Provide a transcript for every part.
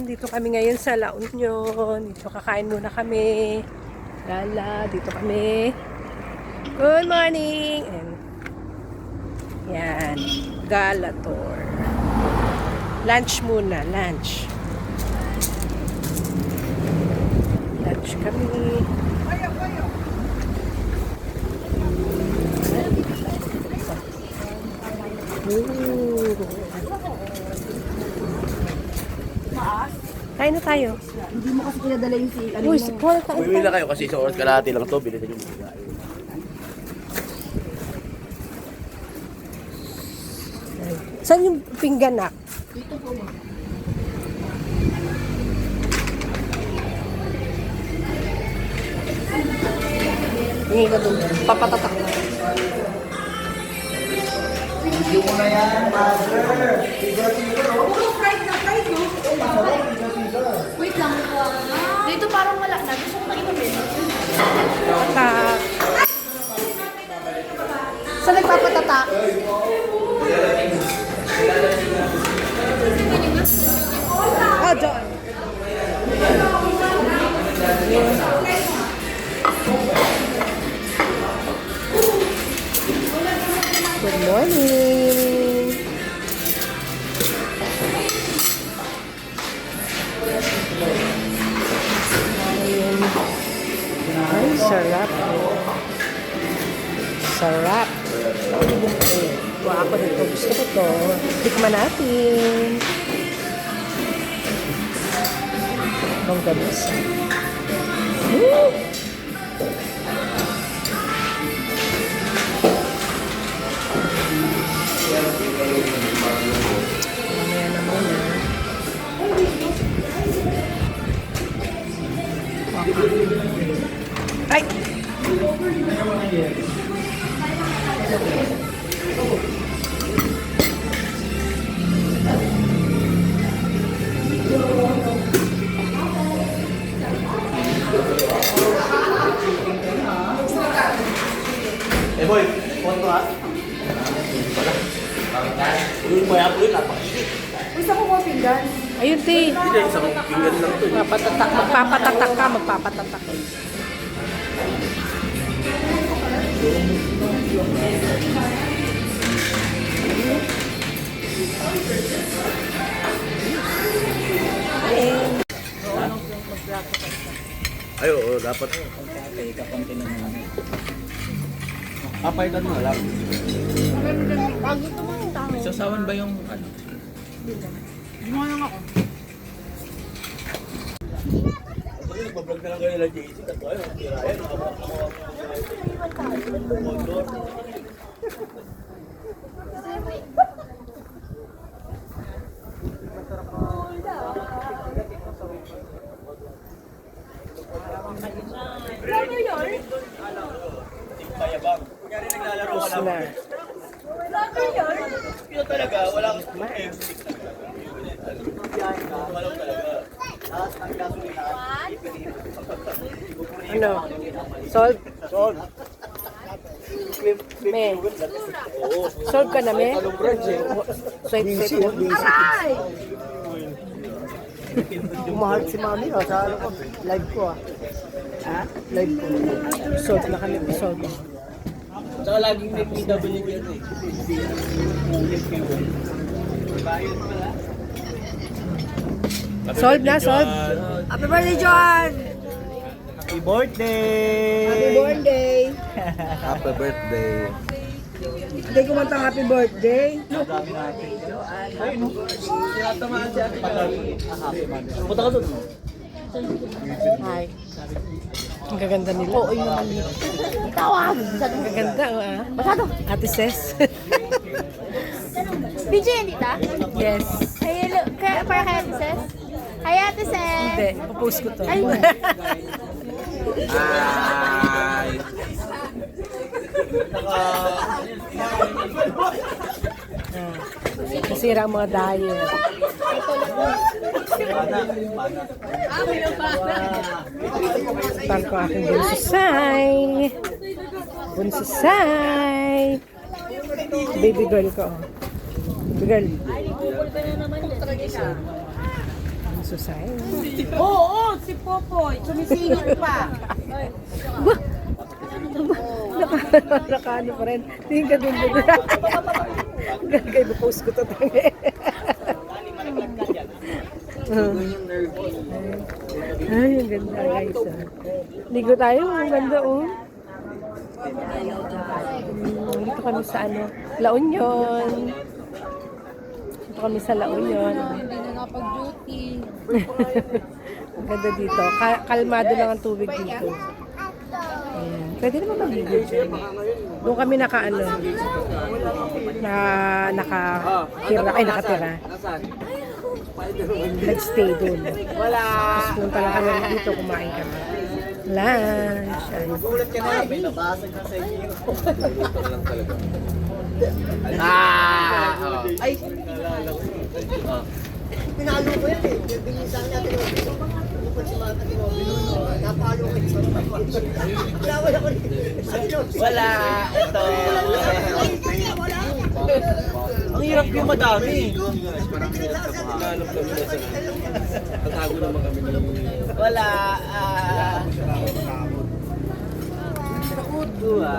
Dito kami ngayon sa La Union. Dito kakain muna kami. Dito kami. Good morning! And, yan. Galator. Lunch muna. Lunch kami. Kain na tayo. Hindi mo kasi pinadala yung si ano Uy, mo. Bumili na kayo kasi sa oras kalahati lang to, bilhin niyo muna. Saan yung pinggan na? Dito po mo. Hindi ka doon. Papatatak na. Hindi mo na yan, mother. Wait lang po. Dito parang wala na. Gusto ko na inumin. Saan nagpapatatak? Dyan. Good morning. Ay, sarap. Sarap. Wow, ako dito. Gusto ko to. Tikman natin. Ang gamis. Woo! Mamaya na muna. Ay! Eh boy, photo ha? Yung maya po yun, napakikit. Gusto ko mo pinggan. Ayun, te. Hindi, isang pinggan lang to. Magpapatatak ka, magpapatatak. Ay, oo, dapat. Papaitan mo lang. Sasawan ba yung ano? Nagbablog na lang kayo lang JC. Kato ay, tirayan. Motor. Payabang. Kunyari naglalaro ka lang. Yun talaga, wala kang space. Wala talaga. Lahat ng gasolina, Ano? Solve? Solve. Me. Solve ka na, me? Swipe, swipe. Aray! Umahal si mami sa ano ko, live ko Ha? Live ko. Solve na kami. Solve. Saka laging may PWD yan eh. Solve na, solve. Happy birthday, John! Happy birthday! Happy birthday! Happy birthday! Hindi kumanta happy birthday. Tinatamaan si Ate Kari. Punta ka doon. Hi. Ang gaganda nila. Oo, yun naman yun. Tawag! Ang gaganda, Masyado. Ate Ses. BJ, hindi ta? Yes. Hello, para kay Ate Ses? Hi, Ate Ses! Hindi, ipopost ko to. Ay. Hi! Nasira ang mga diet. Saan ko aking bunsusay? Bunsusay! Baby girl ko. Baby girl. exercise. Oo, si Popoy. Sumisingit pa. Nakaano pa rin. Tingin ka dun dun. Gagay, post ko to tangi. Ay, ang ganda guys. Ligo tayo, ang ganda oh. Dito kami sa ano, La Union. Dito kami sa La Union. Hindi na napag-duty. Ang ganda dito. Kalmado lang ang tubig dito. Ayan. Pwede naman magligo dyan. Doon kami nakatira. Nag-stay doon. Tapos punta lang kami dito, kumain kami. Lunch. Ay. Gulat ka na, may nabasag na sa inyo. Ay! Pinalo ko yan eh. Binisa natin yung lupad si Mata Tinobilo. Napalo ko yung wala ko rin. Wala. Ito. Ang hirap yung madami. Tatago naman kami ng Wala. Dua.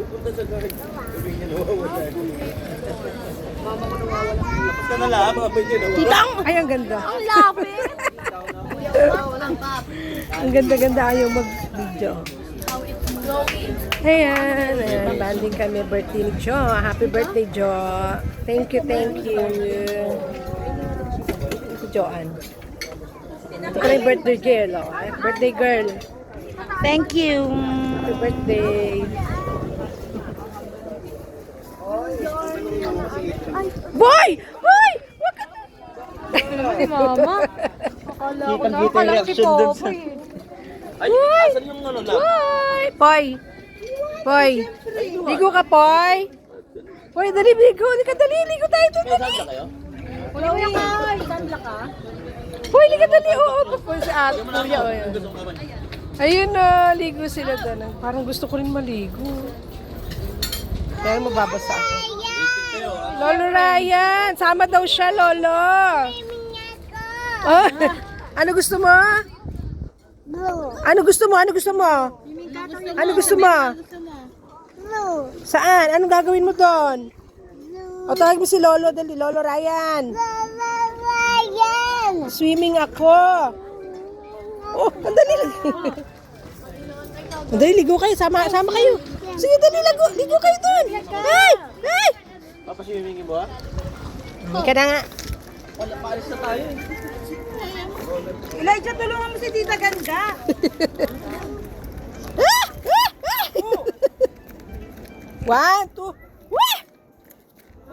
pupunta sa guard. Sabi niya nawawala. Mama ko nawawala. Tapos ka na lang, mga pwede nawawala. Titang! Ay, ang ganda. Ang lapit! Ang ganda-ganda ayaw mag-video. Ayan, ayan, banding kami, birthday ni Jo. Happy birthday, Jo. Thank you, thank you. Si Joanne. Ito ka yung birthday girl, oh. Birthday girl. Thank you. Happy birthday. Boy! Boy! Wag ka! Si Mama. Akala ko na. Akala ko si Popoy. Ay, asan yung ano na? Boy! Boy! Boy! Ligo ka, Boy! Boy, dali, ligo. Hindi ka dali. Ligo tayo doon, dali. Saan kayo? Wala ko yung kay. Sandla ka? Boy, ligo dali. Oo, tapos si ate. Kuya, oh, yun. Ayun na, ligo sila doon. Parang gusto ko rin maligo. Pero mababasa ako. Lolo Ryan, sama daw siya, Lolo. Oh, ano gusto mo? Ano gusto mo? Ano gusto mo? Ano gusto mo? Saan? Anong gagawin mo doon? O, tawag mo si Lolo, dali. Lolo Ryan. Swimming ako. Oh, andali lang. Andali, ligo kayo. Sama kayo. Sige, dali, ligo kayo doon. Hey! Hey! Papaswimmingin mo ha? Hindi ka na nga. Wala, paalis na tayo eh. Elijah, tulungan mo si Tita Ganda. One, two. Wah!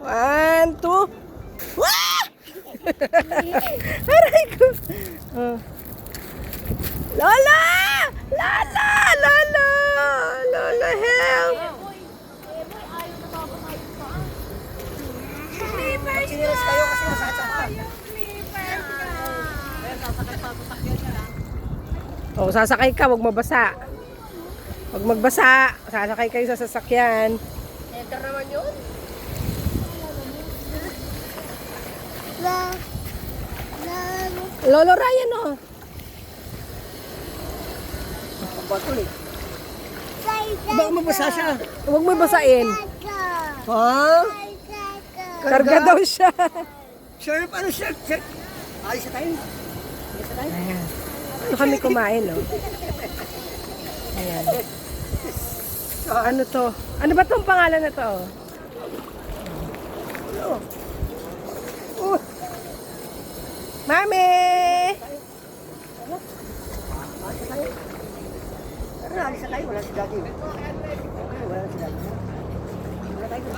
One, two. Wah! Aray ko. Oh. Lola! Lola! Lola! Lola, help! Sinilas kayo kasi nasasaktan. Oh, sasakay ka, wag mabasa. Wag magbasa. Sasakay kayo sa sasakyan. Enter naman yun. Lolo Ryan, oh. Baka mabasa siya. Huwag mo basain. Ha? Karga daw siya. Sir, paano siya? Alis na tayo. Ayan. Ano kami kumain, no? Ayan. So, ano to? Ano ba tong pangalan na to? Oh. Mami! Tara, alis na tayo. Wala si Daddy. Wala si Daddy. Wala tayo.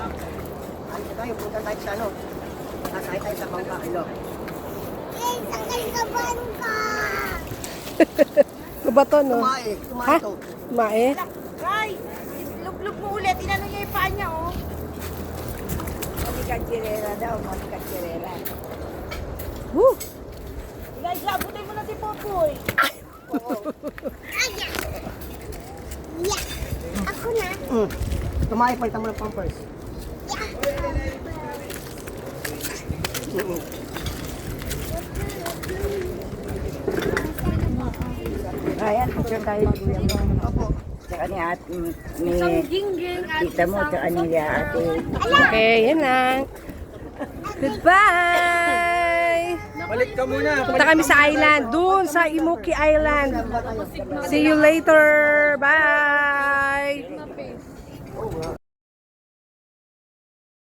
Alis na tayo. Punta tayo sa ano. Sasakay tayo sa bangka. Ilo. Ano ba to, no? Kumae. Kumae Ha? to. Kumae? Ray, luglug mo ulit. Inano niya yung paa niya, oh. Matikat kirera daw. Matikat kirera. Woo! Guys, abutin mo na si Popoy. Kumae, palitan mo ng pampers. Ayan, picture tayo ni Kuya mo. Tsaka ni ate, ni tita mo, tsaka ni ate. Okay, yan lang. Goodbye! Balik ka muna. Punta kami sa island, dun sa Imuki Island. See you later! Bye!